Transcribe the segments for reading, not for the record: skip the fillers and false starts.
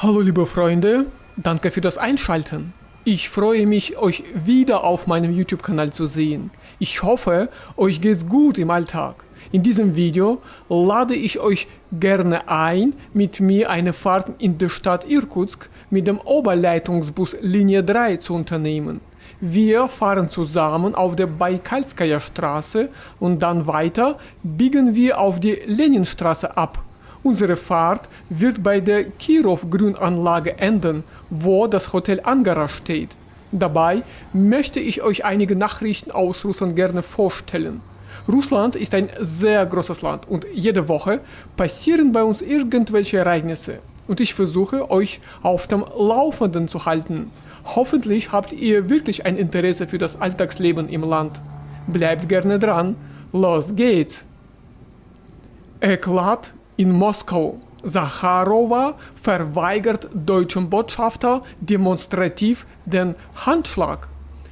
Hallo liebe Freunde, danke für das Einschalten. Ich freue mich, euch wieder auf meinem YouTube-Kanal zu sehen. Ich hoffe, euch geht's gut im Alltag. In diesem Video lade ich euch gerne ein, mit mir eine Fahrt in die Stadt Irkutsk mit dem Oberleitungsbus Linie 3 zu unternehmen. Wir fahren zusammen auf der Baikalskaja Straße und dann weiter biegen wir auf die Leninstraße ab. Unsere Fahrt wird bei der Kirov-Grünanlage enden, wo das Hotel Angara steht. Dabei möchte ich euch einige Nachrichten aus Russland gerne vorstellen. Russland ist ein sehr großes Land und jede Woche passieren bei uns irgendwelche Ereignisse. Und ich versuche, euch auf dem Laufenden zu halten. Hoffentlich habt ihr wirklich ein Interesse für das Alltagsleben im Land. Bleibt gerne dran. Los geht's! Eklat in Moskau. Sacharowa verweigert deutschen Botschafter demonstrativ den Handschlag.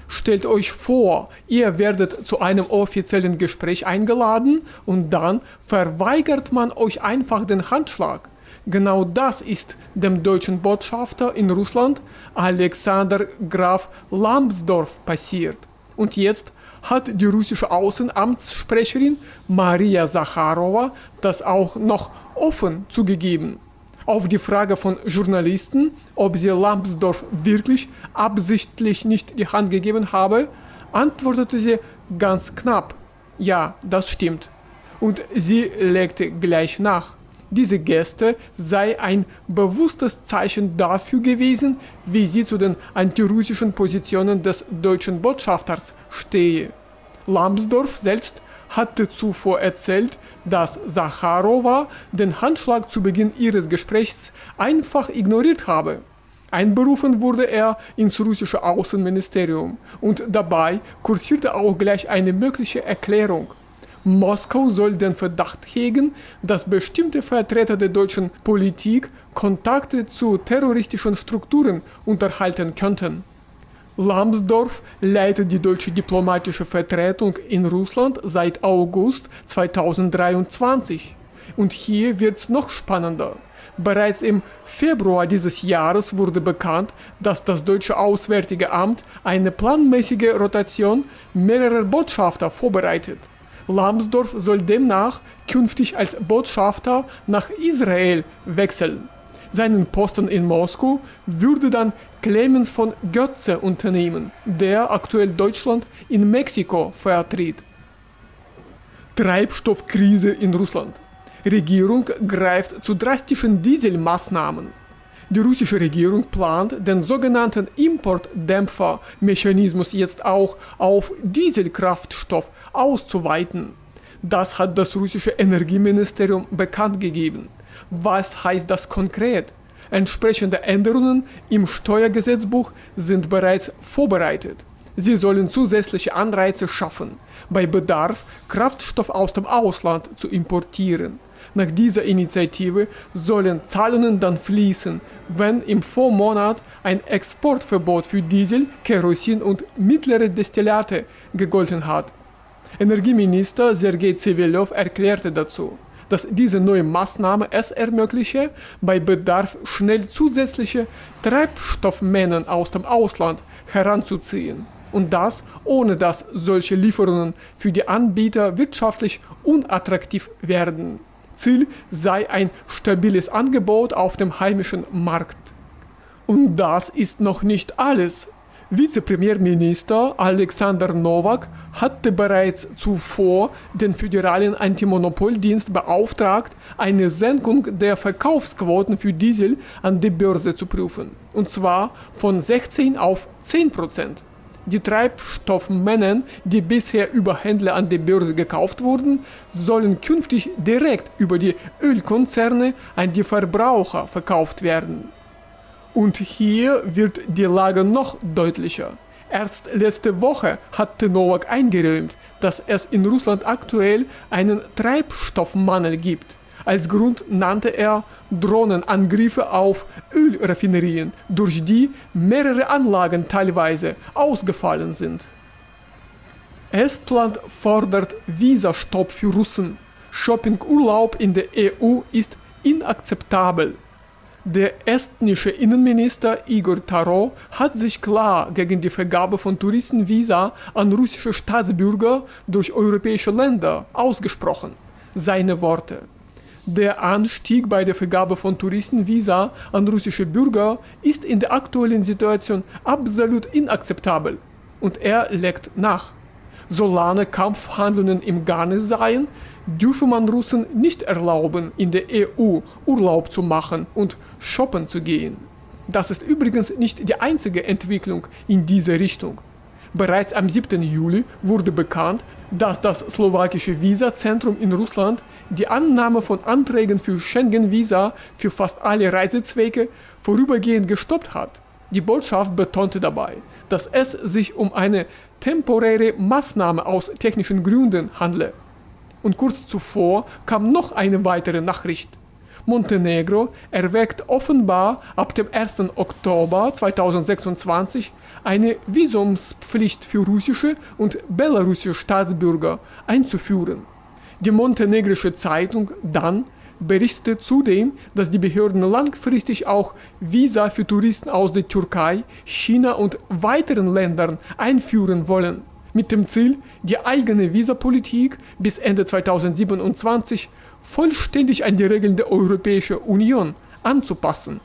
Stellt euch vor, ihr werdet zu einem offiziellen Gespräch eingeladen und dann verweigert man euch einfach den Handschlag. Genau das ist dem deutschen Botschafter in Russland, Alexander Graf Lambsdorff, passiert. Und jetzt hat die russische Außenamtssprecherin Maria Sacharowa das auch noch offen zugegeben. Auf die Frage von Journalisten, ob sie Lambsdorff wirklich absichtlich nicht die Hand gegeben habe, antwortete sie ganz knapp: Ja, das stimmt. Und sie legte gleich nach. Diese Geste sei ein bewusstes Zeichen dafür gewesen, wie sie zu den antirussischen Positionen des deutschen Botschafters stehe. Lambsdorff selbst hatte zuvor erzählt, dass Sacharowa den Handschlag zu Beginn ihres Gesprächs einfach ignoriert habe. Einberufen wurde er ins russische Außenministerium und dabei kursierte auch gleich eine mögliche Erklärung. Moskau soll den Verdacht hegen, dass bestimmte Vertreter der deutschen Politik Kontakte zu terroristischen Strukturen unterhalten könnten. Lambsdorff leitet die deutsche diplomatische Vertretung in Russland seit August 2023. Und hier wird's noch spannender. Bereits im Februar dieses Jahres wurde bekannt, dass das deutsche Auswärtige Amt eine planmäßige Rotation mehrerer Botschafter vorbereitet. Lambsdorff soll demnach künftig als Botschafter nach Israel wechseln. Seinen Posten in Moskau würde dann Clemens von Götze unternehmen, der aktuell Deutschland in Mexiko vertritt. Treibstoffkrise in Russland. Regierung greift zu drastischen Dieselmaßnahmen. Die russische Regierung plant, den sogenannten Importdämpfermechanismus jetzt auch auf Dieselkraftstoff auszuweiten. Das hat das russische Energieministerium bekannt gegeben. Was heißt das konkret? Entsprechende Änderungen im Steuergesetzbuch sind bereits vorbereitet. Sie sollen zusätzliche Anreize schaffen, bei Bedarf Kraftstoff aus dem Ausland zu importieren. Nach dieser Initiative sollen Zahlungen dann fließen, wenn im Vormonat ein Exportverbot für Diesel, Kerosin und mittlere Destillate gegolten hat. Energieminister Sergei Zivilow erklärte dazu, dass diese neue Maßnahme es ermögliche, bei Bedarf schnell zusätzliche Treibstoffmengen aus dem Ausland heranzuziehen. Und das, ohne dass solche Lieferungen für die Anbieter wirtschaftlich unattraktiv werden. Ziel sei ein stabiles Angebot auf dem heimischen Markt. Und das ist noch nicht alles. Vizepremierminister Alexander Nowak hatte bereits zuvor den föderalen Antimonopoldienst beauftragt, eine Senkung der Verkaufsquoten für Diesel an der Börse zu prüfen. Und zwar von 16 auf 10%. Die Treibstoffmengen, die bisher über Händler an der Börse gekauft wurden, sollen künftig direkt über die Ölkonzerne an die Verbraucher verkauft werden. Und hier wird die Lage noch deutlicher. Erst letzte Woche hatte Nowak eingeräumt, dass es in Russland aktuell einen Treibstoffmangel gibt. Als Grund nannte er Drohnenangriffe auf Ölraffinerien, durch die mehrere Anlagen teilweise ausgefallen sind. Estland fordert Visastopp für Russen. Shoppingurlaub in der EU ist inakzeptabel. Der estnische Innenminister Igor Taro hat sich klar gegen die Vergabe von Touristenvisa an russische Staatsbürger durch europäische Länder ausgesprochen. Seine Worte: Der Anstieg bei der Vergabe von Touristenvisa an russische Bürger ist in der aktuellen Situation absolut inakzeptabel. Und er legt nach: Solange Kampfhandlungen im Gange seien, dürfe man Russen nicht erlauben, in der EU Urlaub zu machen und shoppen zu gehen. Das ist übrigens nicht die einzige Entwicklung in diese Richtung. Bereits am 7. Juli wurde bekannt, dass das slowakische Visazentrum in Russland die Annahme von Anträgen für Schengen-Visa für fast alle Reisezwecke vorübergehend gestoppt hat. Die Botschaft betonte dabei, dass es sich um eine temporäre Maßnahme aus technischen Gründen handle. Und kurz zuvor kam noch eine weitere Nachricht. Montenegro erwägt offenbar ab dem 1. Oktober 2026 eine Visumspflicht für russische und belarussische Staatsbürger einzuführen. Die montenegrische Zeitung dann berichtete zudem, dass die Behörden langfristig auch Visa für Touristen aus der Türkei, China und weiteren Ländern einführen wollen, mit dem Ziel, die eigene Visapolitik bis Ende 2027 vollständig an die Regeln der Europäischen Union anzupassen.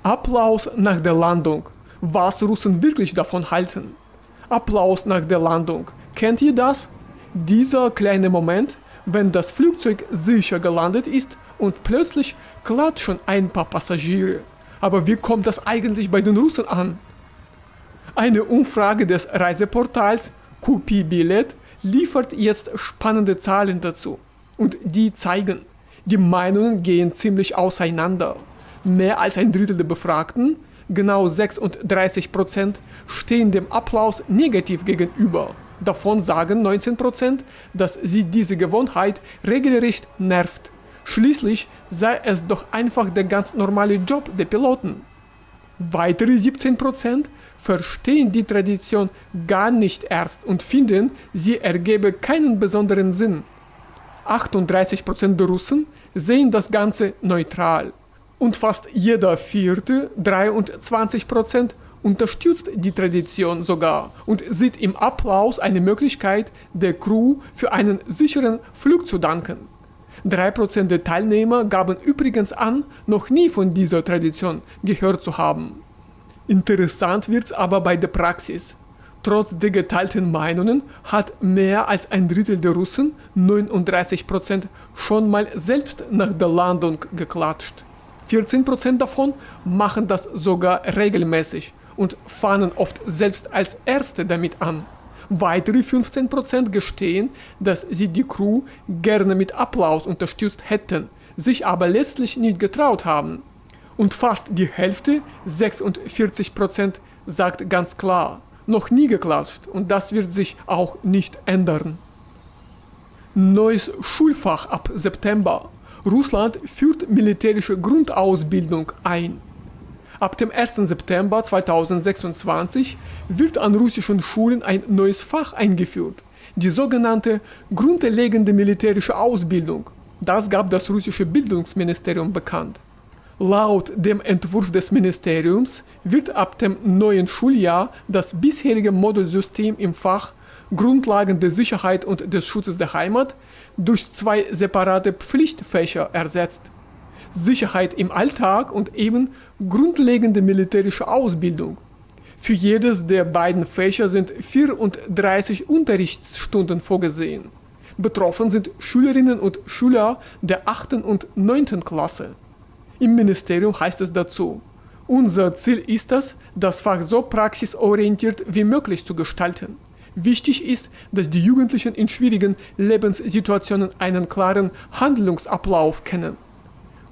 Applaus nach der Landung. Was Russen wirklich davon halten. Applaus nach der Landung. Kennt ihr das? Dieser kleine Moment, wenn das Flugzeug sicher gelandet ist und plötzlich klatschen ein paar Passagiere. Aber wie kommt das eigentlich bei den Russen an? Eine Umfrage des Reiseportals Kupi-Bilet liefert jetzt spannende Zahlen dazu. Und die zeigen, die Meinungen gehen ziemlich auseinander. Mehr als ein Drittel der Befragten, genau 36%, stehen dem Applaus negativ gegenüber. Davon sagen 19%, dass sie diese Gewohnheit regelrecht nervt. Schließlich sei es doch einfach der ganz normale Job der Piloten. Weitere 17% verstehen die Tradition gar nicht erst und finden, sie ergebe keinen besonderen Sinn. 38% der Russen sehen das Ganze neutral. Und fast jeder vierte, 23%, unterstützt die Tradition sogar und sieht im Applaus eine Möglichkeit, der Crew für einen sicheren Flug zu danken. 3% der Teilnehmer gaben übrigens an, noch nie von dieser Tradition gehört zu haben. Interessant wird's aber bei der Praxis. Trotz der geteilten Meinungen hat mehr als ein Drittel der Russen, 39%, schon mal selbst nach der Landung geklatscht. 14% davon machen das sogar regelmäßig und fangen oft selbst als Erste damit an. Weitere 15% gestehen, dass sie die Crew gerne mit Applaus unterstützt hätten, sich aber letztlich nicht getraut haben. Und fast die Hälfte, 46%, sagt ganz klar, noch nie geklatscht und das wird sich auch nicht ändern. Neues Schulfach ab September. Russland führt militärische Grundausbildung ein. Ab dem 1. September 2026 wird an russischen Schulen ein neues Fach eingeführt, die sogenannte grundlegende militärische Ausbildung. Das gab das russische Bildungsministerium bekannt. Laut dem Entwurf des Ministeriums wird ab dem neuen Schuljahr das bisherige Modulsystem im Fach Grundlagen der Sicherheit und des Schutzes der Heimat durch 2 separate Pflichtfächer ersetzt. Sicherheit im Alltag und eben grundlegende militärische Ausbildung. Für jedes der beiden Fächer sind 34 Unterrichtsstunden vorgesehen. Betroffen sind Schülerinnen und Schüler der 8. und 9. Klasse. Im Ministerium heißt es dazu: Unser Ziel ist es, das Fach so praxisorientiert wie möglich zu gestalten. Wichtig ist, dass die Jugendlichen in schwierigen Lebenssituationen einen klaren Handlungsablauf kennen.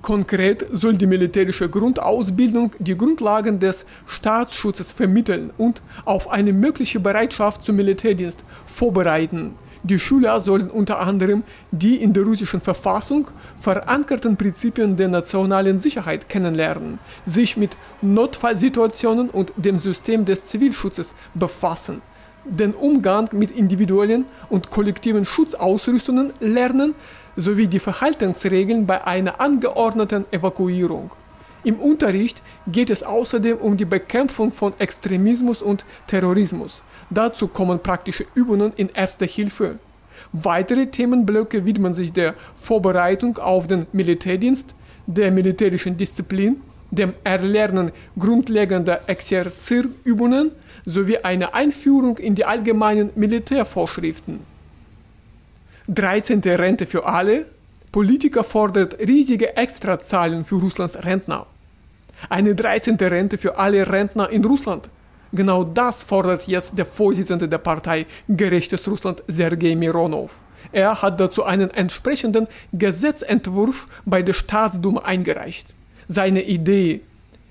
Konkret soll die militärische Grundausbildung die Grundlagen des Staatsschutzes vermitteln und auf eine mögliche Bereitschaft zum Militärdienst vorbereiten. Die Schüler sollen unter anderem die in der russischen Verfassung verankerten Prinzipien der nationalen Sicherheit kennenlernen, sich mit Notfallsituationen und dem System des Zivilschutzes befassen, den Umgang mit individuellen und kollektiven Schutzausrüstungen lernen, sowie die Verhaltensregeln bei einer angeordneten Evakuierung. Im Unterricht geht es außerdem um die Bekämpfung von Extremismus und Terrorismus. Dazu kommen praktische Übungen in Erster Hilfe. Weitere Themenblöcke widmen sich der Vorbereitung auf den Militärdienst, der militärischen Disziplin, dem Erlernen grundlegender Exerzierübungen sowie einer Einführung in die allgemeinen Militärvorschriften. 13. Rente für alle. Politiker fordert riesige Extrazahlen für Russlands Rentner. Eine 13. Rente für alle Rentner in Russland. Genau das fordert jetzt der Vorsitzende der Partei Gerechtes Russland, Sergei Mironov. Er hat dazu einen entsprechenden Gesetzentwurf bei der Staatsduma eingereicht. Seine Idee: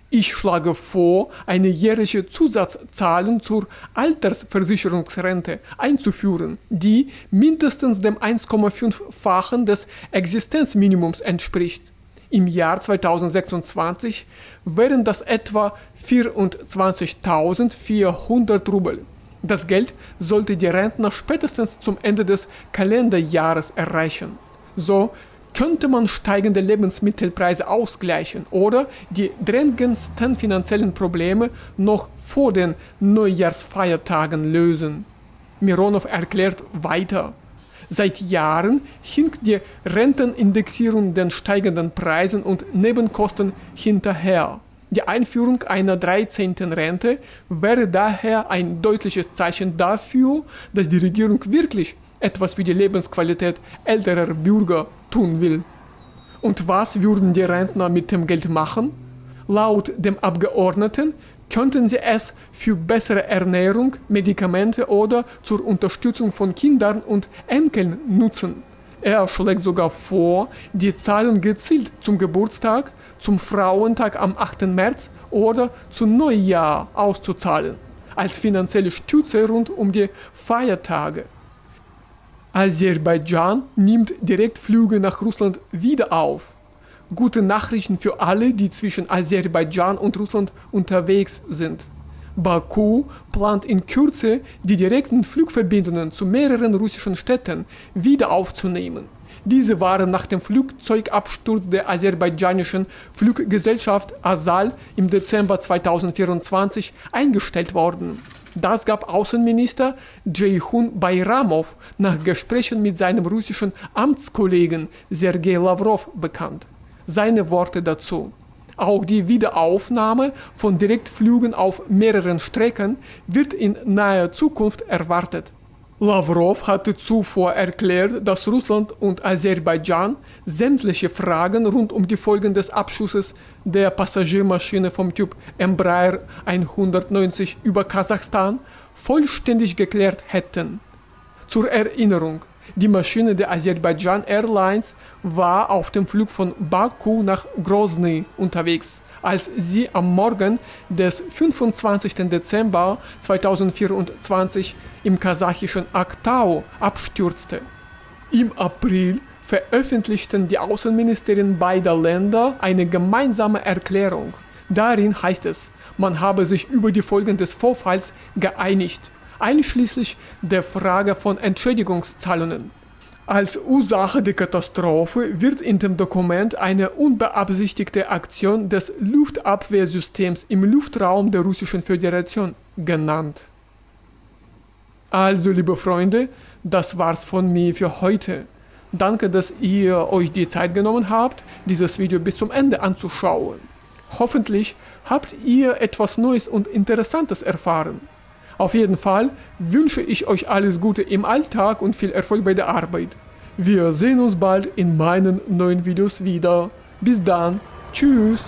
Ich schlage vor, eine jährliche Zusatzzahlung zur Altersversicherungsrente einzuführen, die mindestens dem 1,5-fachen des Existenzminimums entspricht. Im Jahr 2026 wären das etwa 24.400 Rubel. Das Geld sollte die Rentner spätestens zum Ende des Kalenderjahres erreichen. So könnte man steigende Lebensmittelpreise ausgleichen oder die drängendsten finanziellen Probleme noch vor den Neujahrsfeiertagen lösen. Mironov erklärt weiter: Seit Jahren hinkt die Rentenindexierung den steigenden Preisen und Nebenkosten hinterher. Die Einführung einer 13. Rente wäre daher ein deutliches Zeichen dafür, dass die Regierung wirklich etwas für die Lebensqualität älterer Bürger tun will. Und was würden die Rentner mit dem Geld machen? Laut dem Abgeordneten könnten sie es für bessere Ernährung, Medikamente oder zur Unterstützung von Kindern und Enkeln nutzen. Er schlägt sogar vor, die Zahlung gezielt zum Geburtstag, zum Frauentag am 8. März oder zum Neujahr auszuzahlen, als finanzielle Stütze rund um die Feiertage. Aserbaidschan nimmt Direktflüge nach Russland wieder auf. Gute Nachrichten für alle, die zwischen Aserbaidschan und Russland unterwegs sind. Baku plant in Kürze, die direkten Flugverbindungen zu mehreren russischen Städten wieder aufzunehmen. Diese waren nach dem Flugzeugabsturz der aserbaidschanischen Fluggesellschaft Asal im Dezember 2024 eingestellt worden. Das gab Außenminister Ceyhun Bayramov nach Gesprächen mit seinem russischen Amtskollegen Sergei Lavrov bekannt. Seine Worte dazu: Auch die Wiederaufnahme von Direktflügen auf mehreren Strecken wird in naher Zukunft erwartet. Lavrov hatte zuvor erklärt, dass Russland und Aserbaidschan sämtliche Fragen rund um die Folgen des Abschusses der Passagiermaschine vom Typ Embraer 190 über Kasachstan vollständig geklärt hätten. Zur Erinnerung: Die Maschine der Aserbaidschan Airlines war auf dem Flug von Baku nach Grozny unterwegs, als sie am Morgen des 25. Dezember 2024 im kasachischen Aktau abstürzte. Im April veröffentlichten die Außenministerien beider Länder eine gemeinsame Erklärung. Darin heißt es, man habe sich über die Folgen des Vorfalls geeinigt, einschließlich der Frage von Entschädigungszahlungen. Als Ursache der Katastrophe wird in dem Dokument eine unbeabsichtigte Aktion des Luftabwehrsystems im Luftraum der Russischen Föderation genannt. Also, liebe Freunde, das war's von mir für heute. Danke, dass ihr euch die Zeit genommen habt, dieses Video bis zum Ende anzuschauen. Hoffentlich habt ihr etwas Neues und Interessantes erfahren. Auf jeden Fall wünsche ich euch alles Gute im Alltag und viel Erfolg bei der Arbeit. Wir sehen uns bald in meinen neuen Videos wieder. Bis dann. Tschüss.